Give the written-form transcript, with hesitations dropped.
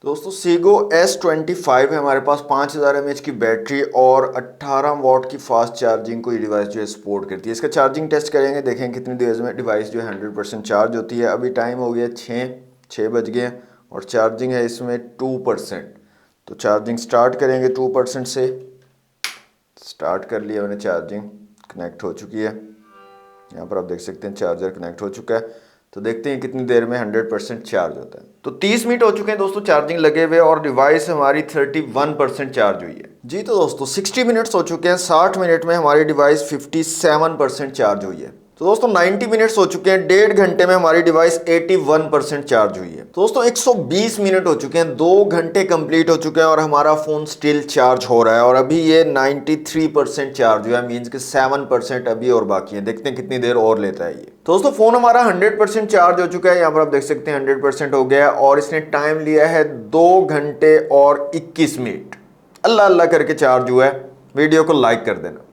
दोस्तों सीगो S25 है हमारे पास, 5000 mAh की बैटरी और 18 वॉट की फास्ट चार्जिंग को ये डिवाइस जो है सपोर्ट करती है। इसका चार्जिंग टेस्ट करेंगे, देखें कितनी देर में डिवाइस जो है 100% चार्ज होती है। अभी टाइम हो गया 6 बज गए और चार्जिंग है इसमें 2%। तो चार्जिंग स्टार्ट करेंगे 2% से। स्टार्ट कर लिया मैंने, चार्जिंग कनेक्ट हो चुकी है। यहाँ पर आप देख सकते हैं चार्जर कनेक्ट हो चुका है। तो देखते हैं कितनी देर में 100% चार्ज होता है। तो 30 मिनट हो चुके हैं दोस्तों चार्जिंग लगे हुए और डिवाइस हमारी 31% चार्ज हुई है। जी तो दोस्तों 60 मिनट्स हो चुके हैं, 60 मिनट में हमारी डिवाइस 57% चार्ज हुई है। तो दोस्तों 90 मिनट्स हो चुके हैं, 1.5 घंटे में हमारी डिवाइस 81% चार्ज हुई है। तो दोस्तों 120 मिनट हो चुके हैं, 2 घंटे कंप्लीट हो चुके हैं और हमारा फोन स्टिल चार्ज हो रहा है और अभी ये 93% चार्ज हुआ है, मींस कि 7% अभी और बाकी है। देखते हैं कितनी देर और लेता है ये। तो दोस्तों फोन हमारा 100% चार्ज हो चुका है, यहाँ पर आप देख सकते हैं 100% हो गया है और इसने टाइम लिया है 2 घंटे और 21 मिनट। अल्लाह अल्लाह करके चार्ज हुआ है। वीडियो को लाइक कर देना।